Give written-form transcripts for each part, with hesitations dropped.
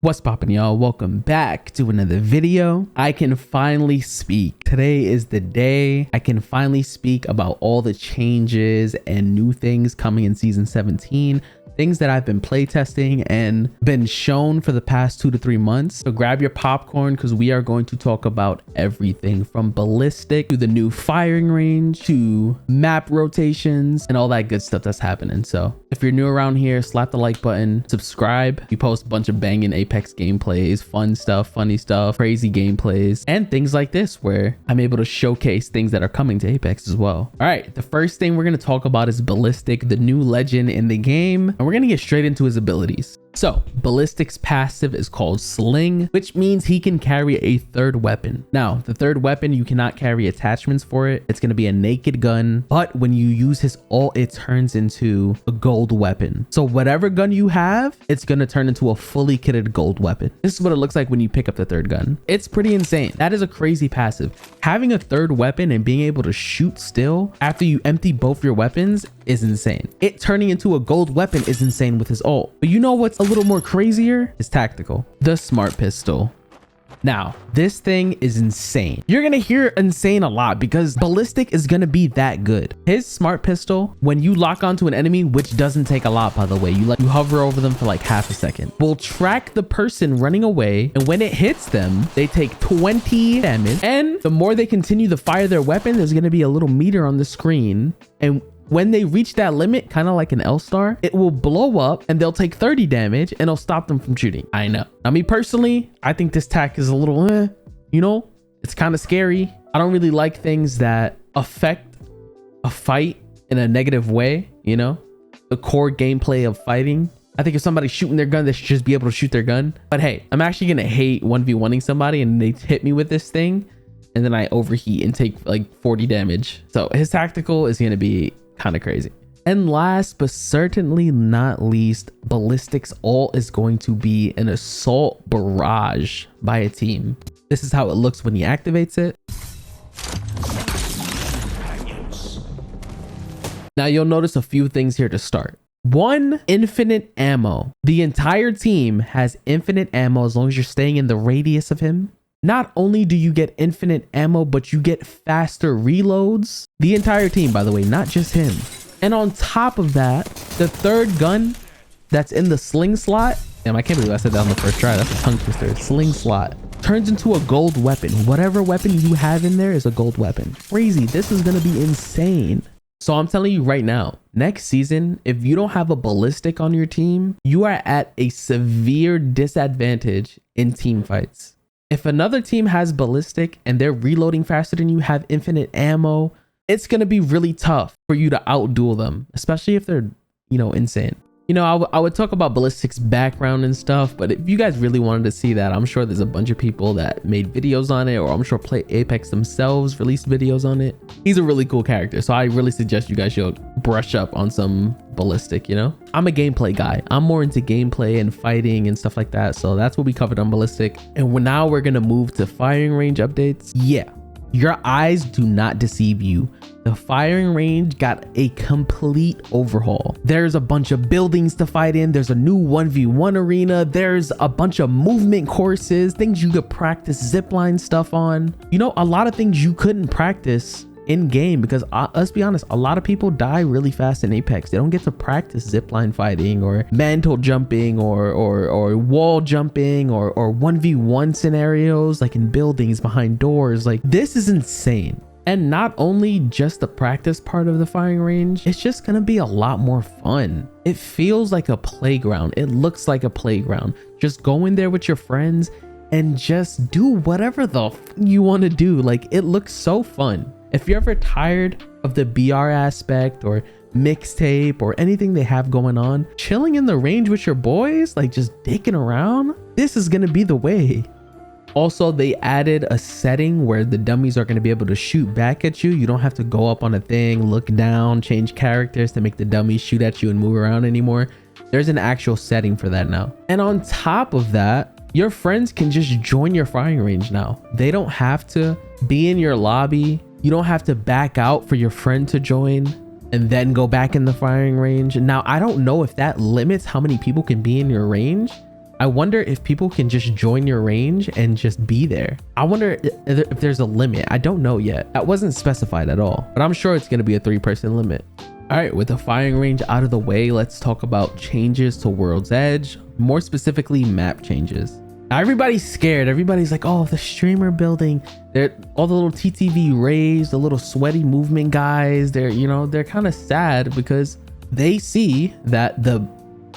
What's poppin', y'all? Welcome back to another video. I can finally speak. Today is the day I can finally speak about all the changes and new things coming in season 17. Things that I've been playtesting and been shown for the past 2 to 3 months. So grab your popcorn because we are going to talk about everything from ballistic to the new firing range to map rotations and all that good stuff that's happening. So if you're new around here, slap the like button, subscribe. We post a bunch of banging Apex gameplays, fun stuff, funny stuff, crazy gameplays, and things like this where I'm able to showcase things that are coming to Apex as well. All right, the first thing we're going to talk about is Ballistic, the new legend in the game. And we're going to get straight into his abilities. So Ballistic's passive is called Sling, which means he can carry a third weapon. Now, the third weapon, you cannot carry attachments for it. It's going to be a naked gun, but when you use his ult, it turns into a gold weapon. So whatever gun you have, it's going to turn into a fully kitted gold weapon. This is what it looks like when you pick up the third gun. It's pretty insane. That is a crazy passive. Having a third weapon and being able to shoot still after you empty both your weapons is insane. It turning into a gold weapon is insane with his ult. But you know what's a little more crazier? Is tactical. The smart pistol. Now, this thing is insane. You're gonna hear insane a lot because Ballistic is gonna be that good. His smart pistol, when you lock onto an enemy, which doesn't take a lot, by the way, you hover over them for like half a second, will track the person running away, and when it hits them, they take 20 damage. And the more they continue to fire their weapon, there's gonna be a little meter on the screen, and when they reach that limit, kind of like an L-star, it will blow up and they'll take 30 damage and it'll stop them from shooting. I know. Now, me personally, I think this tack is a little, you know, it's kind of scary. I don't really like things that affect a fight in a negative way, you know, the core gameplay of fighting. I think if somebody's shooting their gun, they should just be able to shoot their gun. But hey, I'm actually going to hate 1v1ing somebody and they hit me with this thing and then I overheat and take like 40 damage. So his tactical is going to be kind of crazy. And last but certainly not least, Ballistic's ult is going to be an assault barrage by a team. This is how it looks when he activates it. Now you'll notice a few things here to start. 1, infinite ammo. The entire team has infinite ammo as long as you're staying in the radius of him. Not only do you get infinite ammo, but you get faster reloads. The entire team, by the way, not just him. And on top of that, the third gun that's in the sling slot, damn, I can't believe I said that on the first try. That's a tongue twister. Sling slot turns into a gold weapon. Whatever weapon you have in there is a gold weapon. Crazy. This is going to be insane. So I'm telling you right now, next season, if you don't have a Ballistic on your team, you are at a severe disadvantage in team fights. If another team has Ballistic and they're reloading faster than you, have infinite ammo, it's going to be really tough for you to outduel them, especially if they're, you know, insane. You know, I would talk about Ballistic's background and stuff, but if you guys really wanted to see that, I'm sure there's a bunch of people that made videos on it, or I'm sure Play Apex themselves released videos on it. He's a really cool character, so I really suggest you guys should brush up on some Ballistic, you know? I'm a gameplay guy. I'm more into gameplay and fighting and stuff like that, so that's what we covered on Ballistic. And now we're gonna move to firing range updates. Yeah, your eyes do not deceive you. The firing range got a complete overhaul. There's a bunch of buildings to fight in. There's a new 1v1 arena. There's a bunch of movement courses, things you could practice zipline stuff on. You know, a lot of things you couldn't practice in game because let's be honest, a lot of people die really fast in Apex. They don't get to practice zipline fighting or mantle jumping or wall jumping or 1v1 scenarios like in buildings behind doors. Like, this is insane. And not only just the practice part of the firing range, it's just gonna be a lot more fun. It feels like a playground. It looks like a playground. Just go in there with your friends and just do whatever the you want to do. Like, it looks so fun. If you're ever tired of the BR aspect or mixtape or anything they have going on, chilling in the range with your boys, like just dicking around, this is gonna be the way. Also, they added a setting where the dummies are going to be able to shoot back at you. You don't have to go up on a thing, look down, change characters to make the dummies shoot at you and move around anymore. There's an actual setting for that now. And on top of that, your friends can just join your firing range now. They don't have to be in your lobby. You don't have to back out for your friend to join and then go back in the firing range. Now, I don't know if that limits how many people can be in your range, I wonder if people can just join your range and just be there. I wonder if there's a limit. I don't know yet. That wasn't specified at all, but I'm sure it's going to be a 3-person limit. All right, with the firing range out of the way, let's talk about changes to World's Edge, more specifically map changes. Now, everybody's scared. Everybody's like, oh, the streamer building, they're all the little TTV rays, the little sweaty movement guys, they're kind of sad because they see that the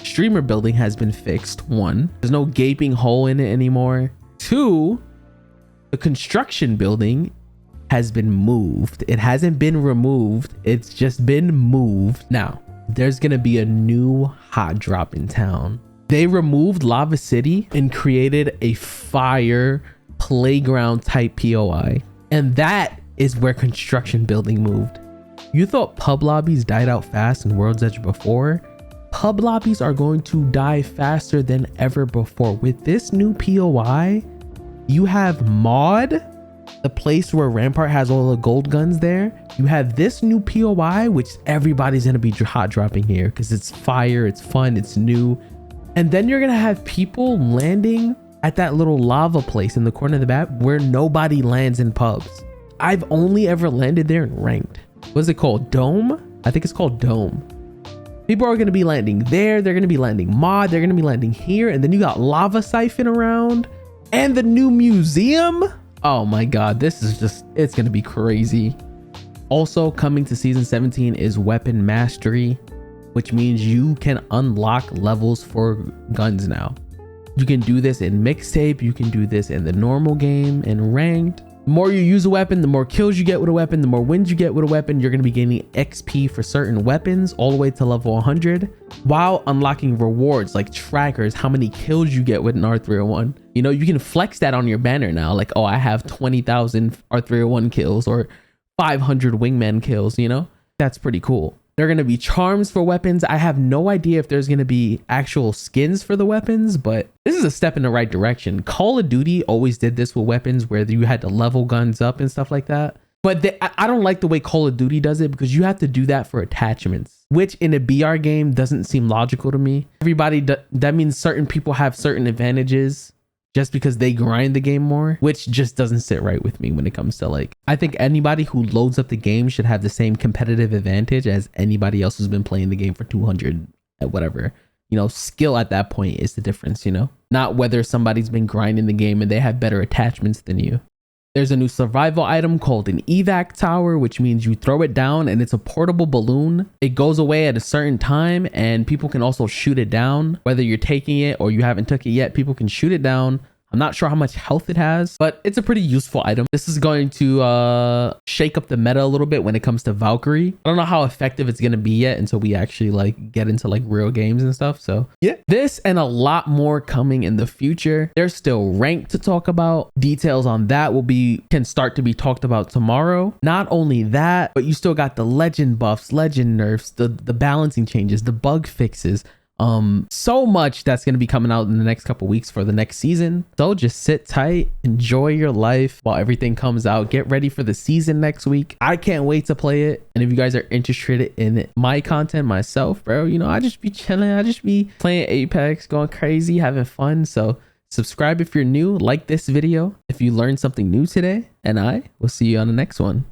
streamer building has been fixed. 1, there's no gaping hole in it anymore. 2, the construction building has been moved. It hasn't been removed, it's just been moved. Now, there's gonna be a new hot drop in town. They removed Lava City and created a fire playground type POI. And that is where construction building moved. You thought pub lobbies died out fast in World's Edge before? Pub lobbies are going to die faster than ever before. With this new POI, you have Mod, the place where Rampart has all the gold guns there. You have this new POI, which everybody's gonna be hot dropping here because it's fire, it's fun, it's new. And then you're gonna have people landing at that little lava place in the corner of the map where nobody lands in pubs. I've only ever landed there in ranked. What's it called? Dome? I think it's called Dome. People are gonna be landing there. They're gonna be landing Mod. They're gonna be landing here. And then you got Lava Siphon around and the new museum. Oh my God, this is just, it's gonna be crazy. Also coming to season 17 is weapon mastery, which means you can unlock levels for guns now. You can do this in mixtape, you can do this in the normal game, in ranked. The more you use a weapon, the more kills you get with a weapon, the more wins you get with a weapon. You're gonna be gaining XP for certain weapons all the way to level 100, while unlocking rewards like trackers, how many kills you get with an R301. You know, you can flex that on your banner now, like, oh, I have 20,000 R301 kills or 500 wingman kills, you know? That's pretty cool. There are going to be charms for weapons. I have no idea if there's going to be actual skins for the weapons, but this is a step in the right direction. Call of Duty always did this with weapons where you had to level guns up and stuff like that. But I don't like the way Call of Duty does it because you have to do that for attachments, which in a BR game doesn't seem logical to me. That means certain people have certain advantages just because they grind the game more, which just doesn't sit right with me when it comes to, like, I think anybody who loads up the game should have the same competitive advantage as anybody else who's been playing the game for 200 at whatever. You know, skill at that point is the difference, you know, not whether somebody's been grinding the game and they have better attachments than you. There's a new survival item called an evac tower, which means you throw it down and it's a portable balloon. It goes away at a certain time and people can also shoot it down. Whether you're taking it or you haven't took it yet, people can shoot it down. I'm not sure how much health it has, but it's a pretty useful item. This is going to shake up the meta a little bit when it comes to Valkyrie. I don't know how effective it's going to be yet until we actually like get into like real games and stuff. So yeah, this and a lot more coming in the future. There's still ranked to talk about. Details on that can start to be talked about tomorrow. Not only that, but you still got the legend buffs, legend nerfs, the balancing changes, the bug fixes. So much that's going to be coming out in the next couple weeks for the next season. So just sit tight, enjoy your life while everything comes out. Get ready for the season next week. I can't wait to play it. And if you guys are interested in my content myself, bro, you know, I just be chilling. I just be playing Apex, going crazy, having fun. So subscribe if you're new, like this video if you learned something new today, and I will see you on the next one.